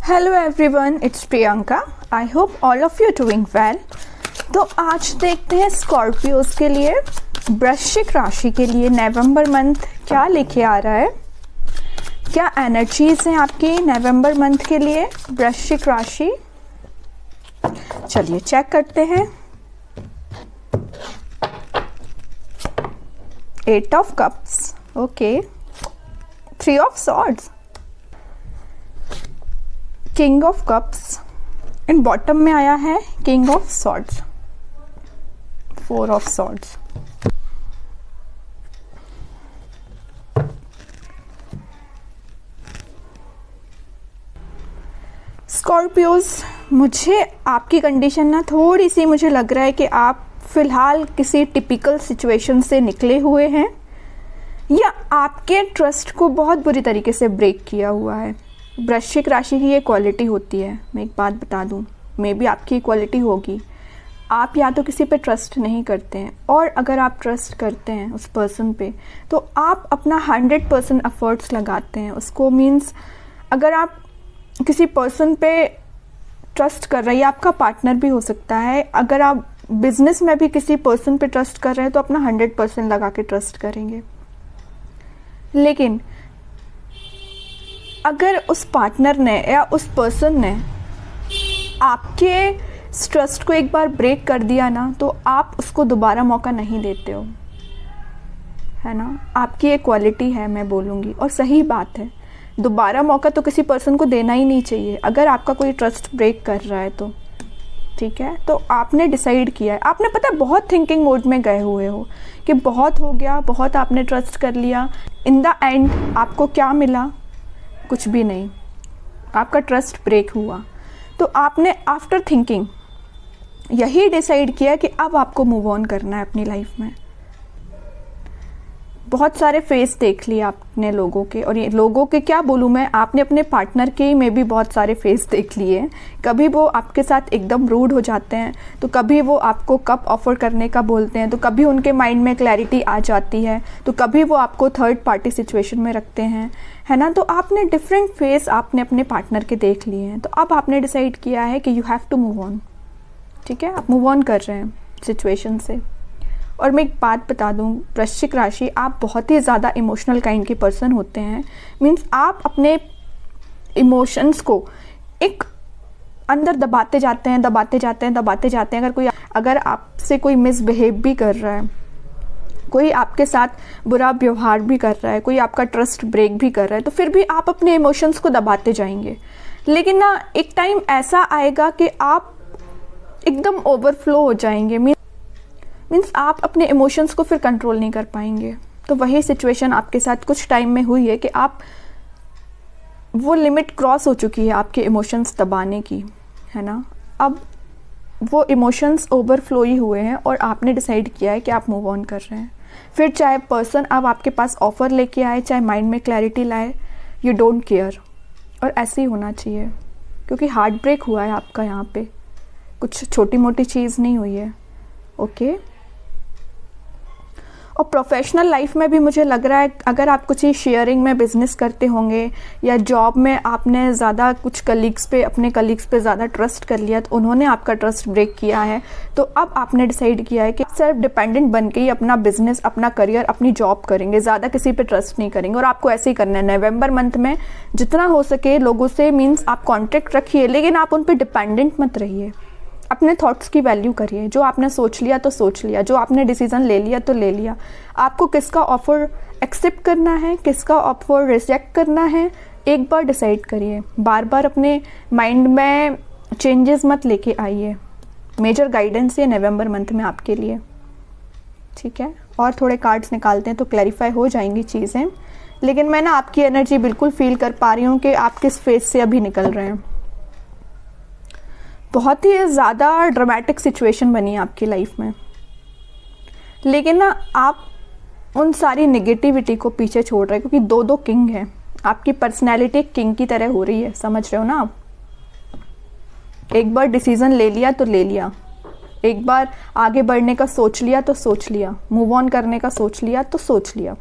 Hello everyone, it's Priyanka. I hope all of you doing well. तो आज देखते हैं स्कॉर्पियोज के लिए, वृश्चिक राशि के लिए नवंबर मंथ क्या लेके आ रहा है, क्या एनर्जीज हैं आपकी नवंबर मंथ के लिए वृश्चिक राशि। चलिए चेक करते हैं। 8 of cups, okay. 3 of swords, king of cups and bottom में आया है king of swords, 4 of swords. Scorpios, मुझे आपकी कंडीशन ना थोड़ी सी मुझे लग रहा है कि आप फिलहाल किसी टिपिकल सिचुएशन से निकले हुए हैं या आपके ट्रस्ट को बहुत बुरी तरीके से ब्रेक किया हुआ है। वृश्चिक राशि की ये क्वालिटी होती है। मैं एक बात बता दूं, मे बी आपकी क्वालिटी होगी। आप या तो किसी पे ट्रस्ट नहीं करते हैं, और अगर आप ट्रस्ट करते हैं उस पर्सन पे तो आप अपना 100% एफर्ट्स लगाते हैं उसको। मीन्स अगर आप किसी पर्सन पे ट्रस्ट कर रहे हैं, आपका पार्टनर भी हो सकता है, अगर आप बिजनेस में भी किसी पर्सन पे ट्रस्ट कर रहे हैं तो अपना 100% लगा के ट्रस्ट करेंगे। लेकिन अगर उस पार्टनर ने या उस पर्सन ने आपके ट्रस्ट को एक बार ब्रेक कर दिया ना, तो आप उसको दोबारा मौका नहीं देते हो, है ना। आपकी एक क्वालिटी है, मैं बोलूँगी, और सही बात है। दोबारा मौका तो किसी पर्सन को देना ही नहीं चाहिए अगर आपका कोई ट्रस्ट ब्रेक कर रहा है तो, ठीक है। तो आपने डिसाइड किया है, आपने पता है बहुत थिंकिंग मोड में गए हुए हो कि बहुत हो गया, बहुत आपने ट्रस्ट कर लिया। इन द एंड आपको क्या मिला? कुछ भी नहीं, आपका ट्रस्ट ब्रेक हुआ। तो आपने आफ्टर थिंकिंग यही डिसाइड किया कि अब आपको मूव ऑन करना है अपनी लाइफ में। बहुत सारे फेस देख लिए आपने लोगों के, और ये लोगों के क्या बोलूँ मैं, आपने अपने पार्टनर के में भी बहुत सारे फेस देख लिए। कभी वो आपके साथ एकदम रूड हो जाते हैं, तो कभी वो आपको कप ऑफर करने का बोलते हैं, तो कभी उनके माइंड में क्लैरिटी आ जाती है, तो कभी वो आपको थर्ड पार्टी सिचुएशन में रखते हैं, है ना। तो आपने डिफरेंट फेस आपने अपने पार्टनर के देख लिए हैं। तो अब आपने डिसाइड किया है कि you have to move on, ठीक है। आप मूव ऑन कर रहे हैं सिचुएशन से। और मैं एक बात बता दूं, वृश्चिक राशि, आप बहुत ही ज़्यादा इमोशनल काइंड के पर्सन होते हैं। मीन्स आप अपने इमोशंस को एक अंदर दबाते जाते हैं, दबाते जाते हैं, दबाते जाते हैं। अगर आपसे कोई मिसबिहेव भी कर रहा है, कोई आपके साथ बुरा व्यवहार भी कर रहा है, कोई आपका ट्रस्ट ब्रेक भी कर रहा है, तो फिर भी आप अपने इमोशंस को दबाते जाएंगे। लेकिन ना एक टाइम ऐसा आएगा कि आप एकदम ओवरफ्लो हो जाएंगे। मीन्स आप अपने इमोशंस को फिर कंट्रोल नहीं कर पाएंगे। तो वही सिचुएशन आपके साथ कुछ टाइम में हुई है कि आप, वो लिमिट क्रॉस हो चुकी है आपके इमोशंस दबाने की, है ना। अब वो इमोशंस ओवरफ्लो ही हुए हैं और आपने डिसाइड किया है कि आप मूव ऑन कर रहे हैं। फिर चाहे पर्सन अब आपके पास ऑफर लेके आए, चाहे माइंड में क्लैरिटी लाए, यू डोंट केयर। और ऐसे ही होना चाहिए, क्योंकि हार्ट ब्रेक हुआ है आपका यहाँ पे, कुछ छोटी मोटी चीज़ नहीं हुई है, ओके। और प्रोफेशनल लाइफ में भी मुझे लग रहा है, अगर आप कुछ ही शेयरिंग में बिजनेस करते होंगे या जॉब में आपने ज़्यादा कुछ कलीग्स पे, अपने कलीग्स पे ज़्यादा ट्रस्ट कर लिया, तो उन्होंने आपका ट्रस्ट ब्रेक किया है। तो अब आपने डिसाइड किया है कि सेल्फ डिपेंडेंट बन के ही अपना बिजनेस, अपना करियर, अपनी जॉब करेंगे, ज़्यादा किसी पे ट्रस्ट नहीं करेंगे। और आपको ऐसे ही करना है। नवंबर मंथ में जितना हो सके लोगों से, मीन्स आप कॉन्टेक्ट रखिए, लेकिन आप उन पर डिपेंडेंट मत रहिए। अपने थॉट्स की वैल्यू करिए। जो आपने सोच लिया तो सोच लिया, जो आपने डिसीजन ले लिया तो ले लिया। आपको किसका ऑफर एक्सेप्ट करना है, किसका ऑफर रिजेक्ट करना है, एक बार डिसाइड करिए। बार बार अपने माइंड में चेंजेस मत लेके आइए। मेजर गाइडेंस है नवंबर मंथ में आपके लिए, ठीक है। और थोड़े कार्ड्स निकालते हैं तो क्लैरिफाई हो जाएंगी चीज़ें। लेकिन मैं ना आपकी एनर्जी बिल्कुल फील कर पा रही हूँ कि आप किस फेज से अभी निकल रहे हैं। बहुत ही ज़्यादा ड्रामेटिक सिचुएशन बनी है आपकी लाइफ में, लेकिन ना आप उन सारी नेगेटिविटी को पीछे छोड़ रहे हैं, क्योंकि दो दो किंग हैं। आपकी पर्सनैलिटी एक किंग की तरह हो रही है, समझ रहे हो ना आप। एक बार डिसीजन ले लिया तो ले लिया, एक बार आगे बढ़ने का सोच लिया तो सोच लिया, मूव ऑन करने का सोच लिया तो सोच लिया।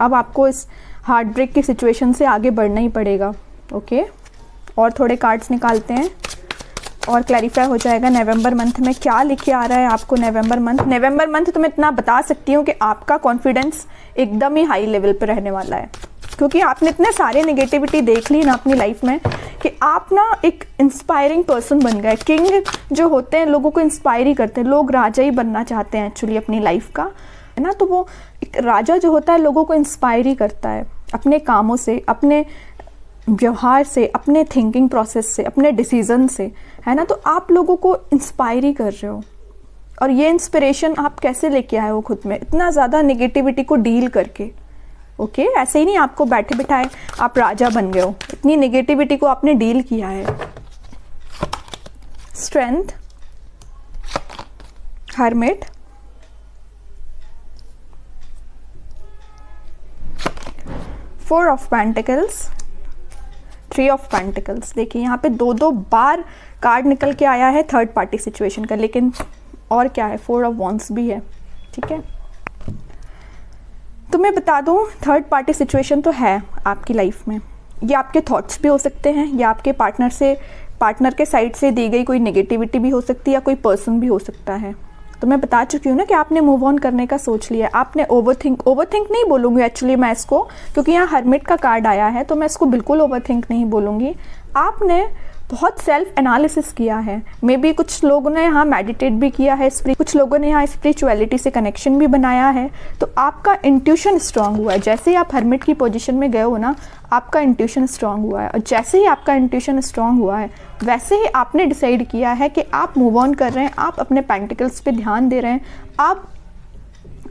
अब आपको इस हार्ट ब्रेक की सिचुएशन से आगे बढ़ना ही पड़ेगा, ओके। और थोड़े कार्ड्स निकालते हैं और क्लैरिफाई हो जाएगा नवंबर मंथ में क्या लिखे आ रहा है आपको। नवंबर मंथ तो मैं इतना बता सकती हूँ कि आपका कॉन्फिडेंस एकदम ही हाई लेवल पे रहने वाला है, क्योंकि आपने इतने सारे नेगेटिविटी देख ली ना अपनी लाइफ में कि आप ना एक इंस्पायरिंग पर्सन बन गए। किंग जो होते हैं लोगों को इंस्पायर ही करते हैं, लोग राजा ही बनना चाहते हैं एक्चुअली अपनी लाइफ का, है ना। तो वो एक राजा जो होता है लोगों को इंस्पायर ही करता है अपने कामों से, अपने व्यवहार से, अपने थिंकिंग प्रोसेस से, अपने डिसीजन से, है ना। तो आप लोगों को इंस्पायर ही कर रहे हो, और ये इंस्पिरेशन आप कैसे लेके आए हो खुद में इतना ज़्यादा नेगेटिविटी को डील करके। ओके, ऐसे ही नहीं आपको बैठे बिठाए आप राजा बन गए हो, इतनी नेगेटिविटी को आपने डील किया है। Strength, hermit, four of pentacles, three of pentacles. देखिए यहाँ पे दो बार कार्ड निकल के आया है थर्ड पार्टी सिचुएशन का, लेकिन और क्या है, फोर ऑफ वॉन्ड्स भी है, ठीक है। तो मैं बता दूं थर्ड पार्टी सिचुएशन तो है आपकी लाइफ में। ये आपके थॉट्स भी हो सकते हैं, या आपके पार्टनर के साइड से दी गई कोई नेगेटिविटी भी हो सकती है, या कोई पर्सन भी हो सकता है। तो मैं बता चुकी हूँ ना कि आपने मूव ऑन करने का सोच लिया, आपने ओवरथिंक नहीं बोलूँगी एक्चुअली मैं इसको, क्योंकि यहाँ हर्मिट का कार्ड आया है तो मैं इसको बिल्कुल ओवरथिंक नहीं बोलूँगी। आपने बहुत सेल्फ एनालिसिस किया है, मे बी कुछ लोगों ने यहाँ मेडिटेट भी किया है, कुछ लोगों ने यहाँ स्पिरिचुअलिटी से कनेक्शन भी बनाया है। तो आपका इंट्यूशन स्ट्रांग हुआ है, जैसे ही आप हर्मिट की पोजीशन में गए हो ना, आपका इंट्यूशन स्ट्रांग हुआ है, और जैसे ही आपका इंट्यूशन स्ट्रांग हुआ है वैसे ही आपने डिसाइड किया है कि आप मूव ऑन कर रहे हैं, आप अपने पेंटिकल्स पे ध्यान दे रहे हैं, आप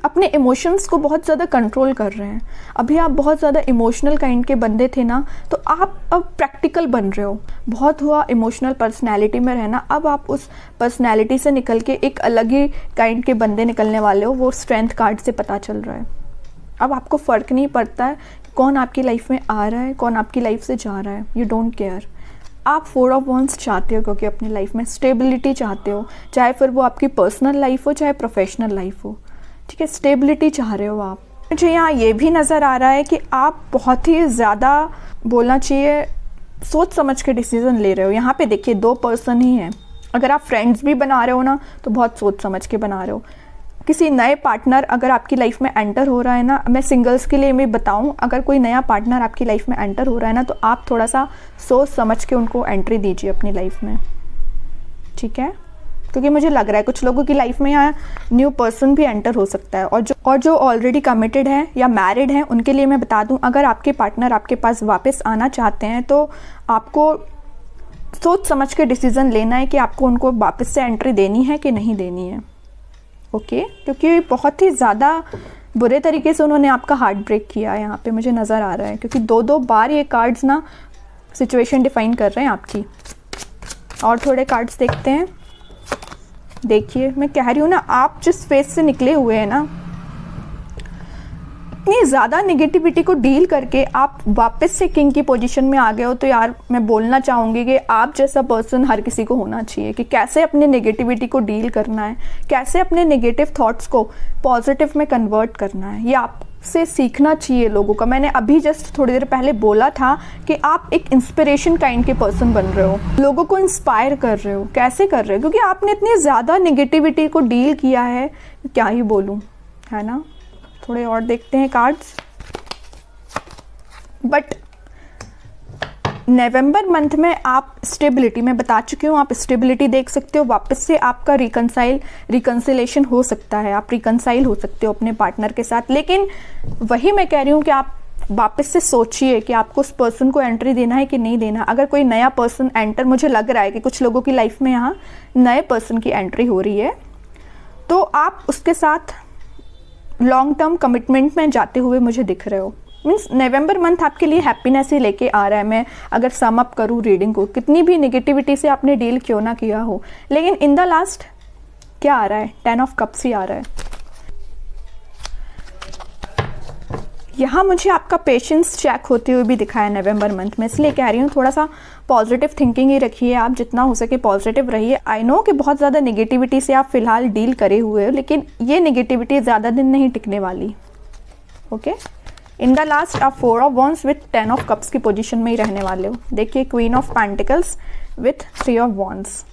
अपने इमोशंस को बहुत ज़्यादा कंट्रोल कर रहे हैं। अभी आप बहुत ज़्यादा इमोशनल काइंड के बंदे थे ना, तो आप अब प्रैक्टिकल बन रहे हो। बहुत हुआ इमोशनल पर्सनैलिटी में रहना, अब आप उस पर्सनैलिटी से निकल के एक अलग ही काइंड के बंदे निकलने वाले हो। वो स्ट्रेंथ कार्ड से पता चल रहा है। अब आपको फ़र्क नहीं पड़ता है कौन आपकी लाइफ में आ रहा है, कौन आपकी लाइफ से जा रहा है, यू डोंट केयर। आप फोर ऑफ वॉन्ड्स चाहते हो, क्योंकि अपनी लाइफ में स्टेबिलिटी चाहते हो, चाहे फिर वो आपकी पर्सनल लाइफ हो चाहे प्रोफेशनल लाइफ हो, ठीक है। स्टेबिलिटी चाह रहे हो आप। मुझे यहाँ ये भी नज़र आ रहा है कि आप बहुत ही ज़्यादा, बोलना चाहिए, सोच समझ के डिसीजन ले रहे हो। यहाँ पे देखिए दो पर्सन ही हैं। अगर आप फ्रेंड्स भी बना रहे हो ना तो बहुत सोच समझ के बना रहे हो। किसी नए पार्टनर अगर आपकी लाइफ में एंटर हो रहा है ना, मैं सिंगल्स के लिए मैं बताऊं, अगर कोई नया पार्टनर आपकी लाइफ में एंटर हो रहा है ना, तो आप थोड़ा सा सोच समझ के उनको एंट्री दीजिए अपनी लाइफ में, ठीक है। क्योंकि मुझे लग रहा है कुछ लोगों की लाइफ में यहाँ न्यू पर्सन भी एंटर हो सकता है, और जो ऑलरेडी कमिटेड है या मैरिड हैं उनके लिए मैं बता दूं, अगर आपके पार्टनर आपके पास वापस आना चाहते हैं तो आपको सोच समझ के डिसीज़न लेना है कि आपको उनको वापस से एंट्री देनी है कि नहीं देनी है। ओके, क्योंकि बहुत ही ज़्यादा बुरे तरीके से उन्होंने आपका हार्ट ब्रेक किया है, यहाँ पे मुझे नज़र आ रहा है, क्योंकि दो बार ये कार्ड्स ना सिचुएशन डिफाइन कर रहे हैं आपकी। और थोड़े कार्ड्स देखते हैं। देखिए मैं कह रही हूँ ना, आप जिस फेज से निकले हुए हैं ना, इतनी ज़्यादा नेगेटिविटी को डील करके आप वापस से किंग की पोजीशन में आ गए हो, तो यार मैं बोलना चाहूँगी कि आप जैसा पर्सन हर किसी को होना चाहिए कि कैसे अपने नेगेटिविटी को डील करना है, कैसे अपने नेगेटिव थॉट्स को पॉजिटिव में कन्वर्ट करना है। ये आपसे सीखना चाहिए लोगों का। मैंने अभी जस्ट थोड़ी देर पहले बोला था कि आप एक इंस्पिरेशन काइंड के पर्सन बन रहे हो, लोगों को इंस्पायर कर रहे हो। कैसे कर रहे हो? क्योंकि आपने इतनी ज़्यादा नेगेटिविटी को डील किया है, क्या ही बोलूँ, है ना। थोड़े और देखते हैं कार्ड्स। बट नवंबर मंथ में आप स्टेबिलिटी, मैं बता चुकी हूँ, आप स्टेबिलिटी देख सकते हो। वापस से आपका रिकंसिलेशन हो सकता है, आप रिकंसाइल हो सकते हो अपने पार्टनर के साथ। लेकिन वही मैं कह रही हूँ कि आप वापस से सोचिए कि आपको उस पर्सन को एंट्री देना है कि नहीं देना। अगर कोई नया पर्सन एंटर, मुझे लग रहा है कि कुछ लोगों की लाइफ में यहाँ नए पर्सन की एंट्री हो रही है, तो आप उसके साथ लॉन्ग टर्म कमिटमेंट में जाते हुए मुझे दिख रहे हो। मीन्स नवंबर मंथ आपके लिए हैप्पीनेस ही लेके आ रहा है। मैं अगर सम अप करूँ रीडिंग को, कितनी भी नेगेटिविटी से आपने डील क्यों ना किया हो, लेकिन इन द लास्ट क्या आ रहा है? 10 ऑफ कप्स ही आ रहा है। यहाँ मुझे आपका पेशेंस चेक होते हुए भी दिखाया नवंबर मंथ में, इसलिए कह रही हूँ थोड़ा सा पॉजिटिव थिंकिंग ही रखिए आप, जितना हो सके पॉजिटिव रहिए। आई नो कि बहुत ज़्यादा नेगेटिविटी से आप फिलहाल डील करे हुए हो, लेकिन ये नेगेटिविटी ज़्यादा दिन नहीं टिकने वाली। ओके, इन द लास्ट आप 4 of wands with 10 of cups की पोजीशन में ही रहने वाले हो। देखिए queen of pentacles with 3 of wands.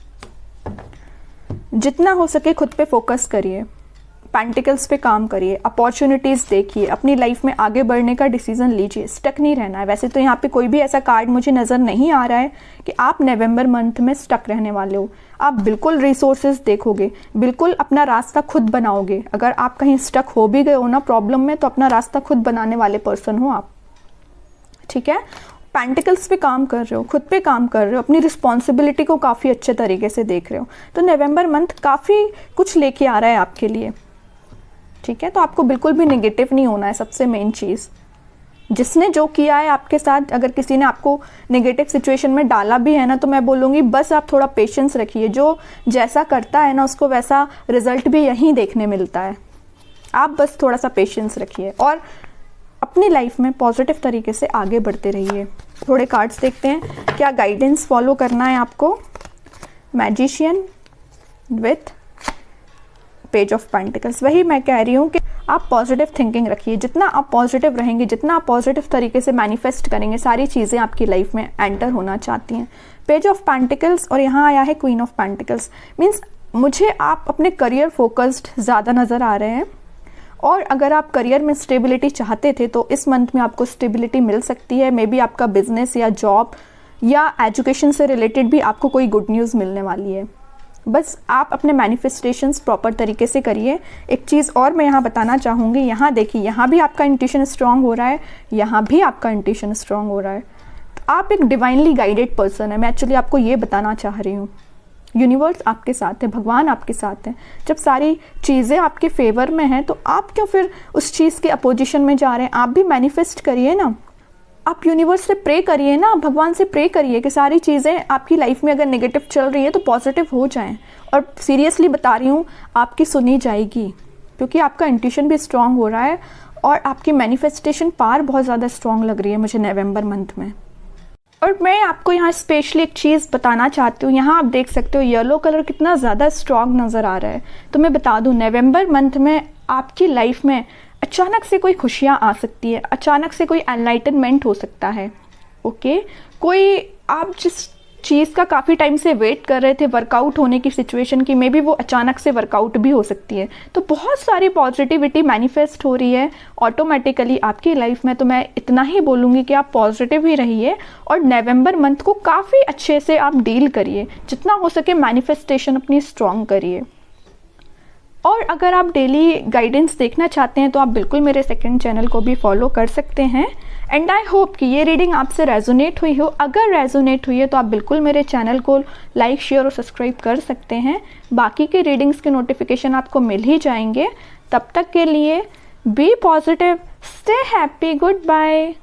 जितना हो सके खुद पे फोकस करिए, पेंटिकल्स पे काम करिए, अपॉर्चुनिटीज़ देखिए, अपनी लाइफ में आगे बढ़ने का डिसीजन लीजिए, स्टक नहीं रहना है। वैसे तो यहाँ पे कोई भी ऐसा कार्ड मुझे नज़र नहीं आ रहा है कि आप नवंबर मंथ में स्टक रहने वाले हो। आप बिल्कुल रिसोर्सेज देखोगे, बिल्कुल अपना रास्ता खुद बनाओगे। अगर आप कहीं स्टक हो भी गए हो ना प्रॉब्लम में, तो अपना रास्ता खुद बनाने वाले पर्सन हो आप, ठीक है। पेंटिकल्स पे काम कर रहे हो, खुद पे काम कर रहे हो, अपनी रिस्पॉन्सिबिलिटी को काफ़ी अच्छे तरीके से देख रहे हो, तो नवंबर मंथ काफ़ी कुछ लेके आ रहा है आपके लिए, ठीक है। तो आपको बिल्कुल भी नेगेटिव नहीं होना है, सबसे मेन चीज़। जिसने जो किया है आपके साथ, अगर किसी ने आपको नेगेटिव सिचुएशन में डाला भी है ना, तो मैं बोलूँगी बस आप थोड़ा पेशेंस रखिए। जो जैसा करता है ना उसको वैसा रिजल्ट भी यहीं देखने मिलता है। आप बस थोड़ा सा पेशेंस रखिए और अपनी लाइफ में पॉजिटिव तरीके से आगे बढ़ते रहिए। थोड़े कार्ड्स देखते हैं, क्या गाइडेंस फॉलो करना है आपको। Magician with page of pentacles. वही मैं कह रही हूँ कि आप पॉजिटिव थिंकिंग रखिए। जितना आप पॉजिटिव रहेंगे, जितना आप पॉजिटिव तरीके से मैनिफेस्ट करेंगे, सारी चीज़ें आपकी लाइफ में एंटर होना चाहती हैं। पेज ऑफ पेंटिकल्स और यहाँ आया है क्वीन ऑफ पेंटिकल्स। मीन्स मुझे आप अपने करियर फोकस्ड ज़्यादा नज़र आ रहे हैं, और अगर आप करियर में स्टेबिलिटी चाहते थे तो इस मंथ में आपको स्टेबिलिटी मिल सकती है। मे बी आपका बिजनेस या जॉब या एजुकेशन से रिलेटेड भी आपको कोई गुड न्यूज़ मिलने वाली है। बस आप अपने मैनिफेस्टेशंस प्रॉपर तरीके से करिए। एक चीज़ और मैं यहाँ बताना चाहूँगी, यहाँ देखिए, यहाँ भी आपका इंट्यूशन स्ट्रांग हो रहा है, यहाँ भी आपका इंट्यूशन स्ट्रांग हो रहा है। तो आप एक डिवाइनली गाइडेड पर्सन है। मैं एक्चुअली आपको ये बताना चाह रही हूँ, यूनिवर्स आपके साथ है, भगवान आपके साथ है। जब सारी चीज़ें आपके फेवर में हैं तो आप क्यों फिर उस चीज़ के अपोजिशन में जा रहे हैं। आप भी मैनिफेस्ट करिए ना, आप यूनिवर्स से प्रे करिए ना, भगवान से प्रे करिए कि सारी चीज़ें आपकी लाइफ में अगर नेगेटिव चल रही है तो पॉजिटिव हो जाएं। और सीरियसली बता रही हूँ, आपकी सुनी जाएगी, क्योंकि आपका इंट्यूशन भी स्ट्रांग हो रहा है और आपकी मैनिफेस्टेशन पावर बहुत ज़्यादा स्ट्रांग लग रही है मुझे नवंबर मंथ में। और मैं आपको यहाँ स्पेशली एक चीज़ बताना चाहती हूँ। यहाँ आप देख सकते हो येलो कलर कितना ज़्यादा स्ट्रांग नज़र आ रहा है। तो मैं बता दूँ, नवंबर मंथ में आपकी लाइफ में अचानक से कोई खुशियाँ आ सकती है, अचानक से कोई एनलाइटनमेंट हो सकता है। ओके, कोई आप जिस चीज़ का काफ़ी टाइम से वेट कर रहे थे वर्कआउट होने की सिचुएशन की, मे बी वो अचानक से वर्कआउट भी हो सकती है। तो बहुत सारी पॉजिटिविटी मैनिफेस्ट हो रही है ऑटोमेटिकली आपकी लाइफ में। तो मैं इतना ही बोलूँगी कि आप पॉजिटिव ही रहिए और नवंबर मंथ को काफ़ी अच्छे से आप डील करिए। जितना हो सके मैनिफेस्टेशन अपनी स्ट्रॉन्ग करिए। और अगर आप डेली गाइडेंस देखना चाहते हैं तो आप बिल्कुल मेरे सेकंड चैनल को भी फॉलो कर सकते हैं। एंड आई होप कि ये रीडिंग आपसे रेजोनेट हुई हो। अगर रेजोनेट हुई है तो आप बिल्कुल मेरे चैनल को लाइक, शेयर और सब्सक्राइब कर सकते हैं। बाकी के रीडिंग्स के नोटिफिकेशन आपको मिल ही जाएंगे। तब तक के लिए be positive, stay happy, good bye.